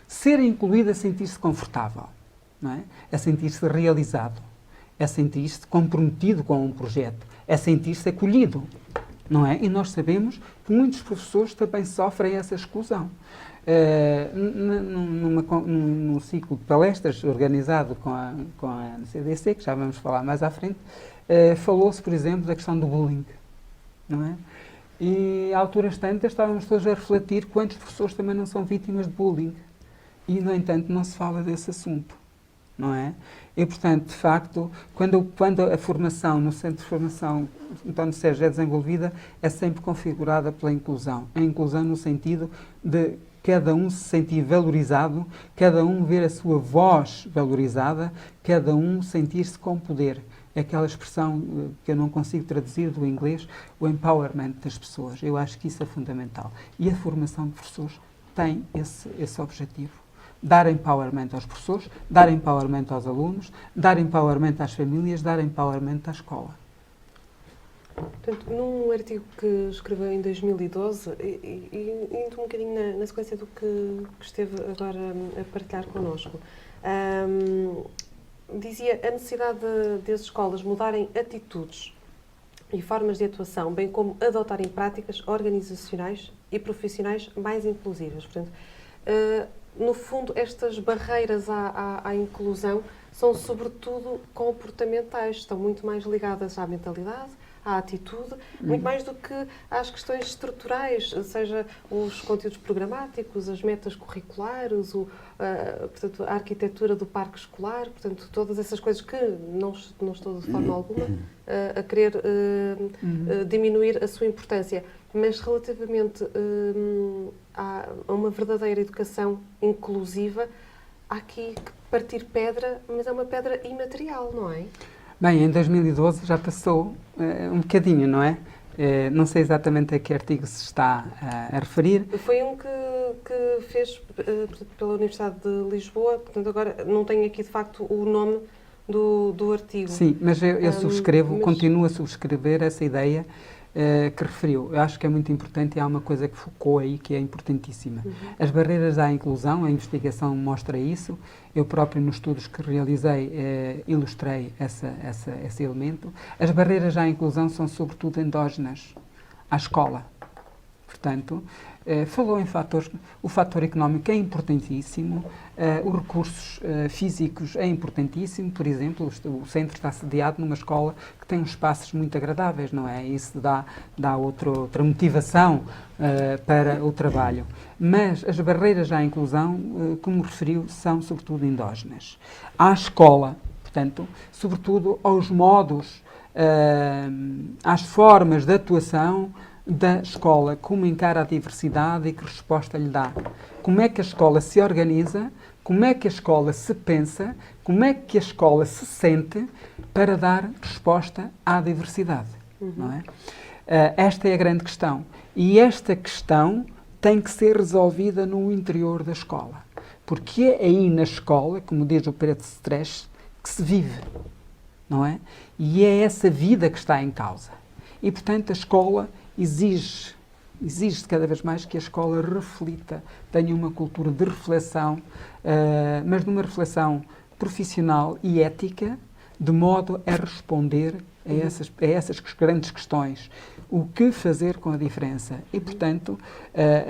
Ser incluído é sentir-se confortável, não é? É sentir-se realizado, é sentir-se comprometido com um projeto, é sentir-se acolhido, não é? E nós sabemos que muitos professores também sofrem essa exclusão. Num ciclo de palestras organizado com a CDC, que já vamos falar mais à frente, falou-se, por exemplo, da questão do bullying, não é? E, a alturas tantas, estávamos todos a refletir quantos professores também não são vítimas de bullying. E, no entanto, não se fala desse assunto, não é? E, portanto, de facto, quando a formação no Centro de Formação António Sérgio é desenvolvida, é sempre configurada pela inclusão. A inclusão no sentido de cada um se sentir valorizado, cada um ver a sua voz valorizada, cada um sentir-se com poder. É aquela expressão que eu não consigo traduzir do inglês, o empowerment das pessoas. Eu acho que isso é fundamental. E a formação de professores tem esse objetivo. Dar empowerment aos professores, dar empowerment aos alunos, dar empowerment às famílias, dar empowerment à escola. Portanto, num artigo que escreveu em 2012, e indo um bocadinho na sequência do que esteve agora a partilhar connosco, dizia a necessidade das escolas mudarem atitudes e formas de atuação, bem como adotarem práticas organizacionais e profissionais mais inclusivas. Portanto, no fundo, estas barreiras à inclusão são sobretudo comportamentais, estão muito mais ligadas à mentalidade, à atitude, muito mais do que às questões estruturais, seja os conteúdos programáticos, as metas curriculares, portanto, a arquitetura do parque escolar, portanto, todas essas coisas que não estou de forma alguma a querer diminuir a sua importância. Mas relativamente a uma verdadeira educação inclusiva, há aqui que partir pedra, mas é uma pedra imaterial, não é? Bem, em 2012 já passou um bocadinho, não é? Não sei exatamente a que artigo se está a referir. Foi um que fez pela Universidade de Lisboa, portanto agora não tenho aqui de facto o nome do artigo. Sim, mas eu subscrevo, continuo a subscrever essa ideia que referiu. Eu acho que é muito importante e há uma coisa que focou aí que é importantíssima. As barreiras à inclusão, a investigação mostra isso. Eu próprio, nos estudos que realizei, ilustrei esse elemento. As barreiras à inclusão são sobretudo endógenas à escola. Portanto, falou em fatores, o fator económico é importantíssimo, os recursos físicos é importantíssimo. Por exemplo, o centro está sediado numa escola que tem uns espaços muito agradáveis, não é? Isso dá outra motivação para o trabalho. Mas as barreiras à inclusão, como referiu, são sobretudo endógenas. À escola, portanto, sobretudo aos modos, às formas de atuação da escola, como encara a diversidade e que resposta lhe dá. Como é que a escola se organiza, como é que a escola se pensa, como é que a escola se sente para dar resposta à diversidade. Não é? Esta é a grande questão. E esta questão tem que ser resolvida no interior da escola. Porque é aí na escola, como diz o Pereto Stresch, que se vive. Não é? E é essa vida que está em causa. E, portanto, a escola exige-se cada vez mais que a escola reflita, tenha uma cultura de reflexão, mas de uma reflexão profissional e ética, de modo a responder a essas grandes questões. O que fazer com a diferença? E, portanto,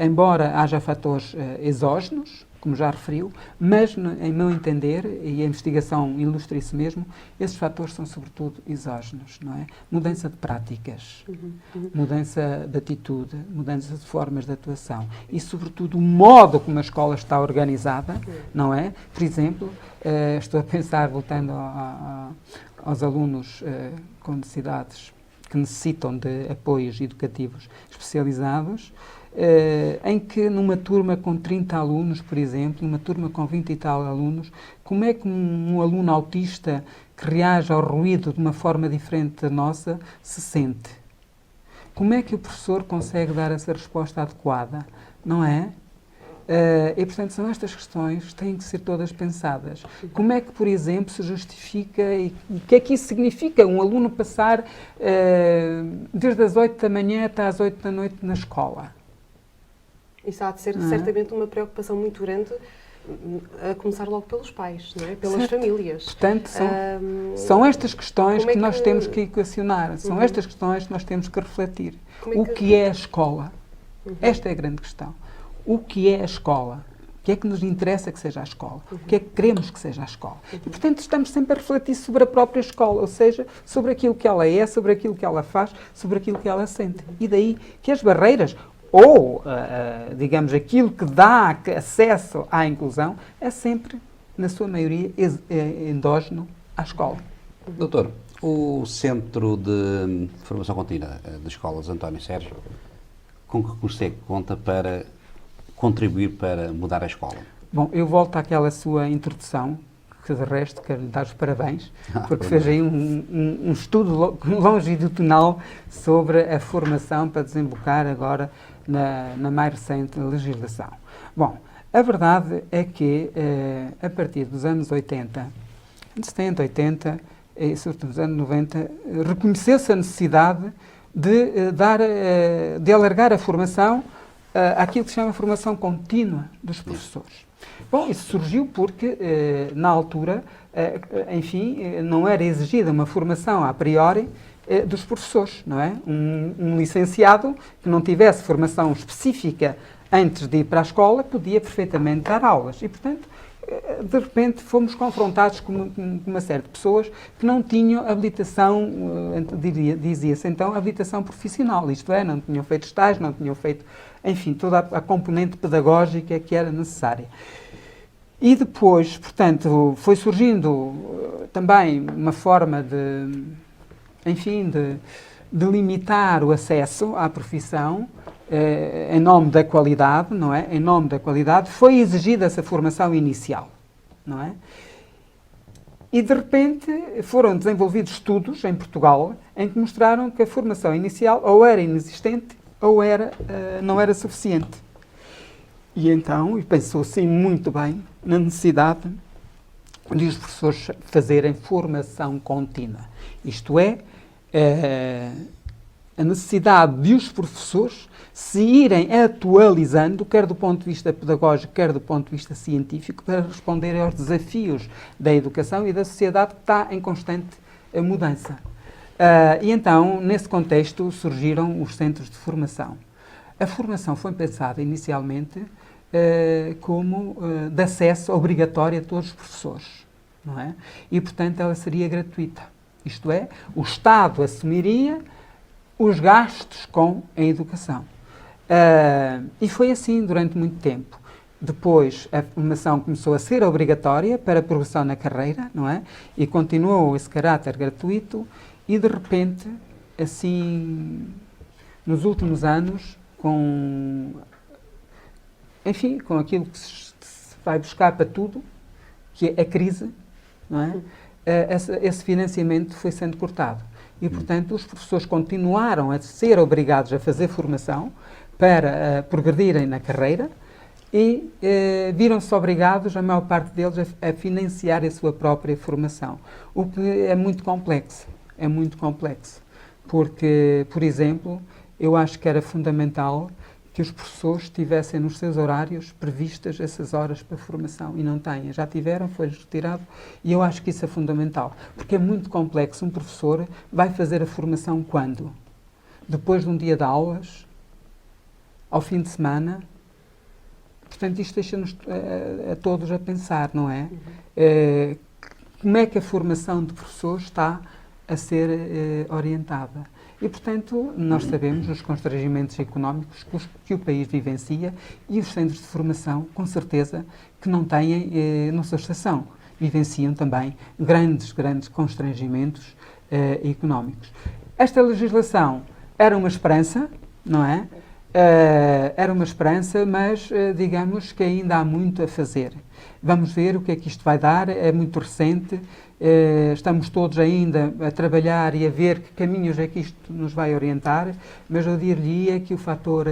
embora haja fatores exógenos, como já referiu, mas, em meu entender, e a investigação ilustra isso mesmo, esses fatores são sobretudo exógenos, não é? Mudança de práticas, mudança de atitude, mudança de formas de atuação e, sobretudo, o modo como a escola está organizada, não é? Por exemplo, estou a pensar, voltando aos alunos com necessidades, que necessitam de apoios educativos especializados, em que numa turma com 30 alunos, por exemplo, numa turma com 20 e tal alunos, como é que um aluno autista que reage ao ruído de uma forma diferente da nossa se sente? Como é que o professor consegue dar essa resposta adequada? Não é? E, portanto, são estas questões que têm que ser todas pensadas. Como é que, por exemplo, se justifica e o que é que isso significa? Um aluno passar desde as 8 da manhã até às 8 da noite na escola? Isso há de ser certamente uma preocupação muito grande, a começar logo pelos pais, não é? Pelas famílias. Portanto, são estas questões que nós temos que equacionar, são estas questões que nós temos que refletir. O que é a escola? Esta é a grande questão. O que é a escola? O que é que nos interessa que seja a escola? O que é que queremos que seja a escola? E, portanto, estamos sempre a refletir sobre a própria escola, ou seja, sobre aquilo que ela é, sobre aquilo que ela faz, sobre aquilo que ela sente. E daí que as barreiras, ou, digamos, aquilo que dá acesso à inclusão, é sempre, na sua maioria, endógeno à escola. Doutor, o Centro de Formação Contínua das Escolas António Sérgio, com que recurso é que conta para contribuir para mudar a escola? Bom, eu volto àquela sua introdução, que de resto quero lhe dar os parabéns, porque fez aí um estudo longitudinal sobre a formação para desembocar agora na mais recente legislação. Bom, a verdade é que a partir dos anos 80, 70, 80 e sobretudo dos anos 90, reconheceu-se a necessidade de alargar a formação àquilo que se chama formação contínua dos professores. Bom, isso surgiu porque, na altura, enfim, não era exigida uma formação a priori dos professores, não é? Um licenciado que não tivesse formação específica antes de ir para a escola podia perfeitamente dar aulas e, portanto, de repente fomos confrontados com uma série de pessoas que não tinham habilitação, dizia-se então, habilitação profissional, isto é, não tinham feito estágio, não tinham feito, enfim, toda a componente pedagógica que era necessária. E depois, portanto, foi surgindo também uma forma de, enfim, de limitar o acesso à profissão em nome da qualidade, não é? Em nome da qualidade, foi exigida essa formação inicial, não é? E, de repente, foram desenvolvidos estudos em Portugal em que mostraram que a formação inicial ou era inexistente ou não era suficiente. E então, pensou-se muito bem na necessidade de os professores fazerem formação contínua. Isto é, a necessidade de os professores se irem atualizando, quer do ponto de vista pedagógico, quer do ponto de vista científico, para responderem aos desafios da educação e da sociedade que está em constante mudança. E então, nesse contexto, surgiram os centros de formação. A formação foi pensada inicialmente como de acesso obrigatório a todos os professores, não é? E, portanto, ela seria gratuita. Isto é, o Estado assumiria os gastos com a educação. E foi assim durante muito tempo. Depois, a formação começou a ser obrigatória para a progressão na carreira, não é? E continuou esse caráter gratuito e, de repente, assim, nos últimos anos, enfim, com aquilo que se vai buscar para tudo, que é a crise, não é? Esse financiamento foi sendo cortado. E, portanto, os professores continuaram a ser obrigados a fazer formação para progredirem na carreira e viram-se obrigados, a maior parte deles, a financiar a sua própria formação. O que é muito complexo. É muito complexo. Porque, por exemplo, eu acho que era fundamental que os professores tivessem nos seus horários previstas essas horas para formação e não têm. Já tiveram, foi retirado e eu acho que isso é fundamental, porque é muito complexo. Um professor vai fazer a formação quando? Depois de um dia de aulas? Ao fim de semana? Portanto, isto deixa-nos a todos a pensar, não é? Como é que a formação de professores está a ser orientada? E, portanto, nós sabemos os constrangimentos económicos que o país vivencia e os centros de formação, com certeza, que não têm nossa estação. Vivenciam também grandes constrangimentos económicos. Esta legislação era uma esperança, não é? Era uma esperança, mas digamos que ainda há muito a fazer. Vamos ver o que é que isto vai dar, é muito recente. Estamos todos ainda a trabalhar e a ver que caminhos é que isto nos vai orientar, mas eu diria que o fator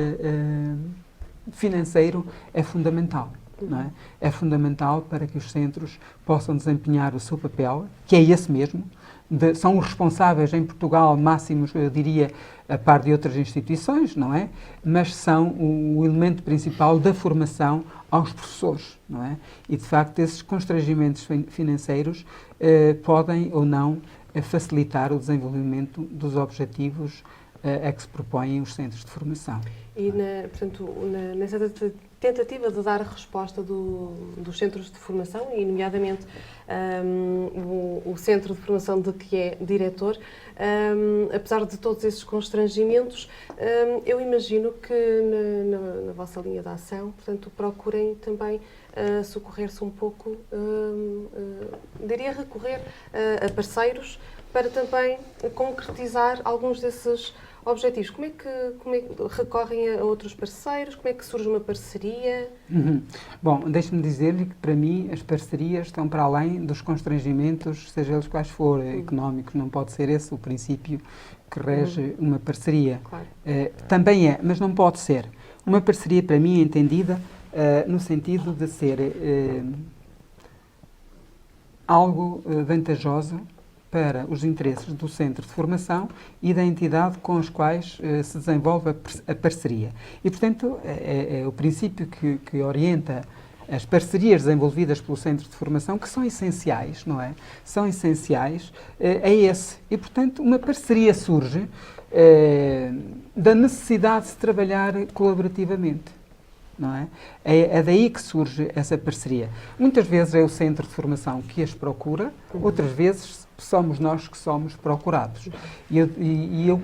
financeiro é fundamental, não é? É fundamental para que os centros possam desempenhar o seu papel, que é esse mesmo. São os responsáveis em Portugal máximos, eu diria, a par de outras instituições, não é? Mas são o elemento principal da formação aos professores, não é? E, de facto, esses constrangimentos financeiros podem ou não facilitar o desenvolvimento dos objetivos a que se propõem os centros de formação. E, nessa tentativa de dar resposta dos centros de formação, e nomeadamente o centro de formação de que é diretor, apesar de todos esses constrangimentos, eu imagino que na vossa linha de ação, portanto, procurem também socorrer-se um pouco, diria recorrer a parceiros para também concretizar alguns desses objetivos. Como é que recorrem a outros parceiros? Como é que surge uma parceria? Bom, deixe-me dizer-lhe que, para mim, as parcerias estão para além dos constrangimentos, seja eles quais forem, económicos. Não pode ser esse o princípio que rege uma parceria. Claro. Também é, mas não pode ser. Uma parceria, para mim, é entendida no sentido de ser algo vantajoso para os interesses do centro de formação e da entidade com as quais se desenvolve a parceria. E, portanto, é o princípio que orienta as parcerias desenvolvidas pelo Centro de Formação, que são essenciais, não é? São essenciais, é esse. E, portanto, uma parceria surge da necessidade de se trabalhar colaborativamente. Não é? É daí que surge essa parceria. Muitas vezes é o Centro de Formação que as procura, outras vezes somos nós que somos procurados. E eu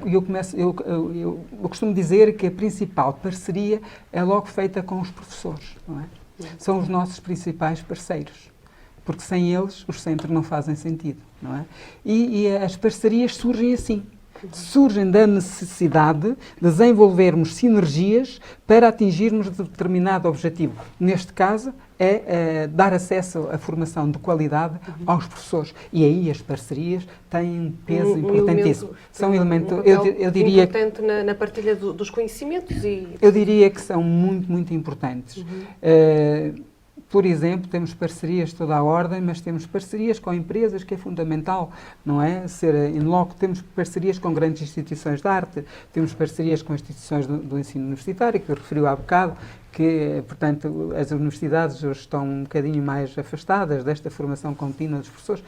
costumo dizer que a principal parceria é logo feita com os professores. Não é? São os nossos principais parceiros. Porque sem eles os centros não fazem sentido. Não é? E as parcerias surgem assim. Surgem da necessidade de desenvolvermos sinergias para atingirmos determinado objetivo. Neste caso, é dar acesso à formação de qualidade aos professores. E aí as parcerias têm um peso importantíssimo. São elementos, eu diria, importante na partilha dos conhecimentos e... Eu diria que são muito, muito importantes. Por exemplo, temos parcerias de toda a ordem, mas temos parcerias com empresas, que é fundamental, não é? Ser in loco, temos parcerias com grandes instituições de arte, temos parcerias com instituições do ensino universitário, que eu referi há bocado, que, portanto, as universidades hoje estão um bocadinho mais afastadas desta formação contínua dos professores.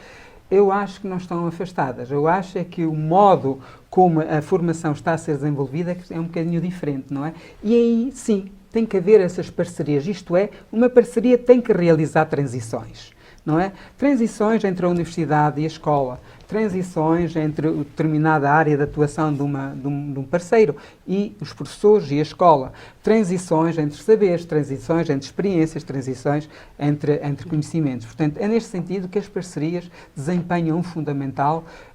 Eu acho que não estão afastadas. Eu acho é que o modo como a formação está a ser desenvolvida é um bocadinho diferente, não é? E aí, sim, tem que haver essas parcerias. Isto é, uma parceria tem que realizar transições, não é? Transições entre a universidade e a escola, transições entre determinada área de atuação de um parceiro e os professores e a escola, transições entre saberes, transições entre experiências, transições entre conhecimentos. Portanto, é neste sentido que as parcerias desempenham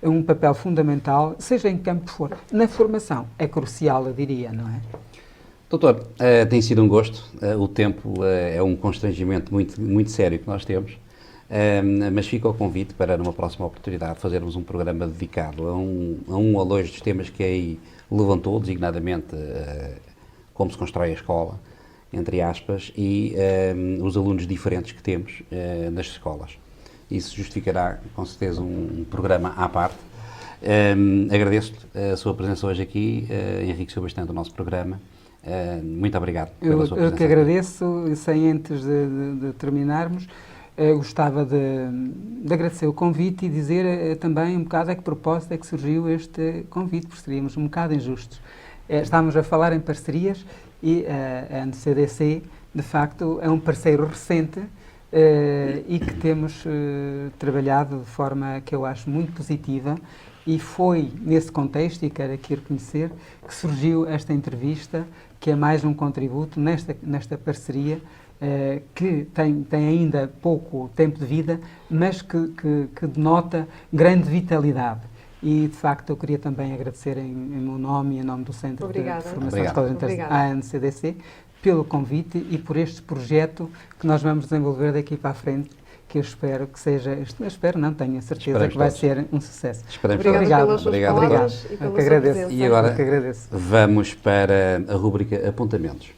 um papel fundamental, seja em que campo for. Na formação é crucial, eu diria, não é? Doutor, tem sido um gosto. O tempo é um constrangimento muito, muito sério que nós temos, mas fica o convite para, numa próxima oportunidade, fazermos um programa dedicado a um ou dois dos temas que aí levantou, designadamente como se constrói a escola, entre aspas, e os alunos diferentes que temos nas escolas. Isso justificará, com certeza, um programa à parte. Agradeço-lhe a sua presença hoje aqui, enriqueceu bastante o nosso programa. Muito obrigado pela sua presença. Eu que agradeço, e sem antes de terminarmos, gostava de agradecer o convite e dizer também um bocado a que propósito é que surgiu este convite, porque seríamos um bocado injustos. Estamos a falar em parcerias e a NCDC, de facto, é um parceiro recente e que temos trabalhado de forma que eu acho muito positiva. E foi nesse contexto, e quero aqui reconhecer, que surgiu esta entrevista, que é mais um contributo nesta parceria, que tem ainda pouco tempo de vida, mas que denota grande vitalidade. E, de facto, eu queria também agradecer em meu nome e em nome do Centro de Formação de Escolas Internas, à NCDC, pelo convite e por este projeto que nós vamos desenvolver daqui para a frente, que eu espero que seja, tenho a certeza que vai ser um sucesso. Obrigada pelas suas palavras e pela sua presença. E agora vamos para a rúbrica Apontamentos.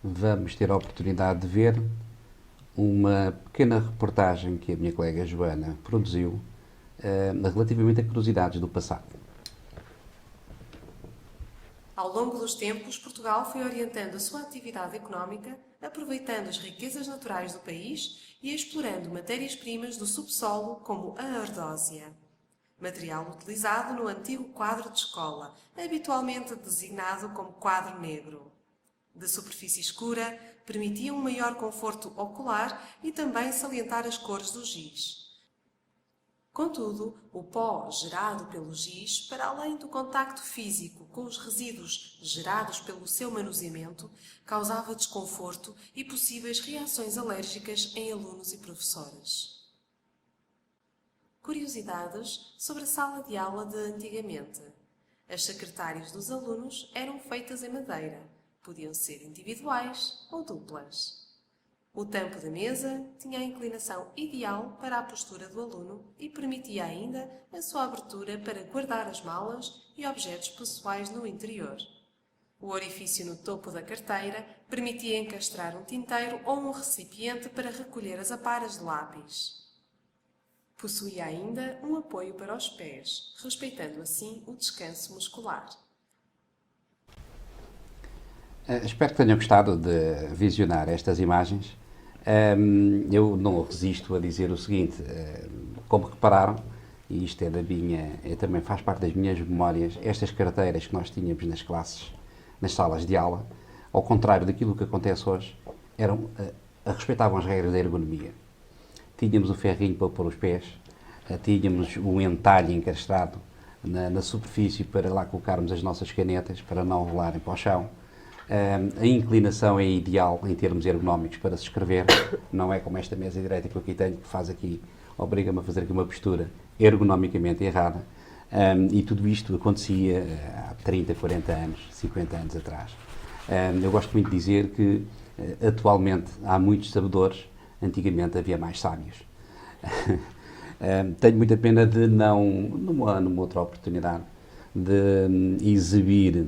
Vamos ter a oportunidade de ver uma pequena reportagem que a minha colega Joana produziu relativamente a curiosidades do passado. Ao longo dos tempos, Portugal foi orientando a sua atividade económica, aproveitando as riquezas naturais do país e explorando matérias-primas do subsolo como a ardósia. Material utilizado no antigo quadro de escola, habitualmente designado como quadro negro. De superfície escura, permitia um maior conforto ocular e também salientar as cores do giz. Contudo, o pó gerado pelo giz, para além do contacto físico com os resíduos gerados pelo seu manuseamento, causava desconforto e possíveis reações alérgicas em alunos e professores. Curiosidades sobre a sala de aula de antigamente. As secretárias dos alunos eram feitas em madeira. Podiam ser individuais ou duplas. O tampo da mesa tinha a inclinação ideal para a postura do aluno e permitia ainda a sua abertura para guardar as malas e objetos pessoais no interior. O orifício no topo da carteira permitia encastrar um tinteiro ou um recipiente para recolher as aparas de lápis. Possuía ainda um apoio para os pés, respeitando assim o descanso muscular. Espero que tenham gostado de visionar estas imagens. Eu não resisto a dizer o seguinte, como repararam, e isto também faz parte das minhas memórias, estas carteiras que nós tínhamos nas classes, nas salas de aula, ao contrário daquilo que acontece hoje, respeitavam as regras da ergonomia. Tínhamos o ferrinho para pôr os pés, tínhamos um entalhe encastrado na superfície para lá colocarmos as nossas canetas, para não rolarem para o chão. A inclinação é ideal em termos ergonómicos para se escrever, não é como esta mesa direita que eu aqui tenho, que obriga-me a fazer aqui uma postura ergonomicamente errada, e tudo isto acontecia há 30, 40 anos, 50 anos atrás. Eu gosto muito de dizer que atualmente há muitos sabedores, antigamente havia mais sábios. Tenho muita pena de não, numa outra oportunidade, de exibir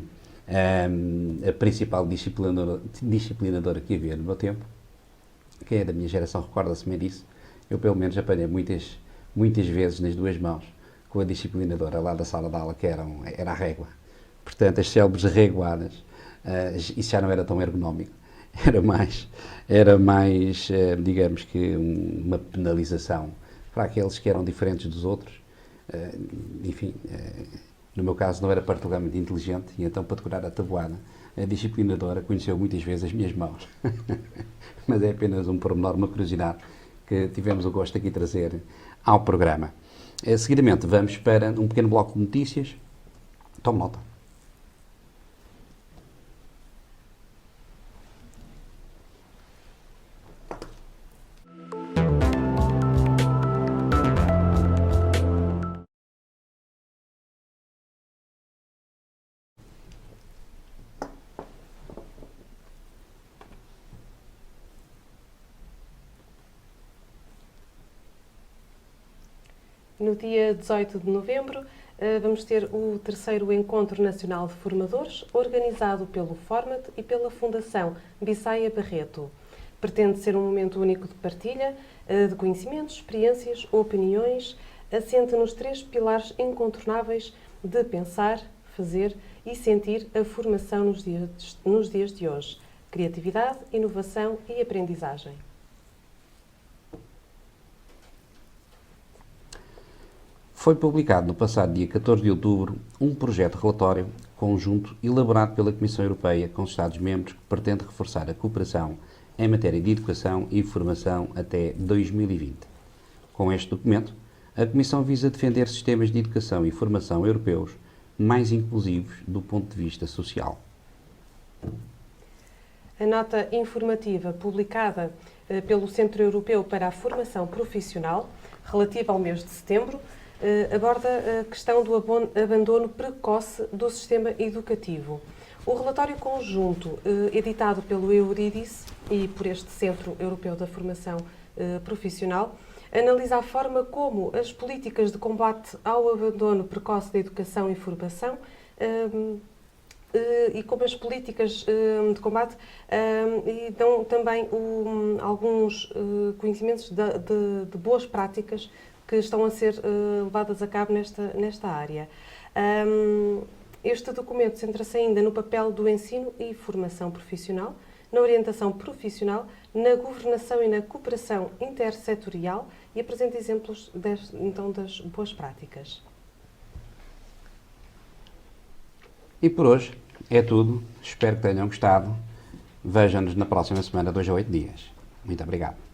a principal disciplinadora que havia no meu tempo, que é da minha geração, recorda-se bem disso. Eu pelo menos apanhei muitas vezes nas duas mãos com a disciplinadora lá da sala de aula, que era a régua. Portanto, as célebres reguadas, isso já não era tão ergonómico, era mais digamos que uma penalização para aqueles que eram diferentes dos outros. Enfim, no meu caso não era particularmente inteligente, e então para decorar a tabuada, a disciplinadora conheceu muitas vezes as minhas mãos. Mas é apenas um pormenor, uma curiosidade que tivemos o gosto aqui de trazer ao programa. Seguidamente vamos para um pequeno bloco de notícias. Tome nota. No dia 18 de novembro, vamos ter o 3º Encontro Nacional de Formadores, organizado pelo Format e pela Fundação Bissaia Barreto. Pretende ser um momento único de partilha de conhecimentos, experiências, opiniões, assente nos 3 pilares incontornáveis de pensar, fazer e sentir a formação nos dias de hoje: criatividade, inovação e aprendizagem. Foi publicado no passado dia 14 de outubro um projeto de relatório conjunto elaborado pela Comissão Europeia com os Estados-membros que pretende reforçar a cooperação em matéria de educação e formação até 2020. Com este documento, a Comissão visa defender sistemas de educação e formação europeus mais inclusivos do ponto de vista social. A nota informativa publicada pelo Centro Europeu para a Formação Profissional, relativa ao mês de setembro, aborda a questão do abandono precoce do sistema educativo. O relatório conjunto, editado pelo Eurydice e por este Centro Europeu da Formação Profissional, analisa a forma como as políticas de combate ao abandono precoce da educação e formação e como as políticas de combate e dão também alguns conhecimentos de boas práticas que estão a ser levadas a cabo nesta área. Este documento centra-se ainda no papel do ensino e formação profissional, na orientação profissional, na governação e na cooperação intersetorial e apresenta exemplos das boas práticas. E por hoje é tudo. Espero que tenham gostado. Vejam-nos na próxima semana, 2 a 8 dias. Muito obrigado.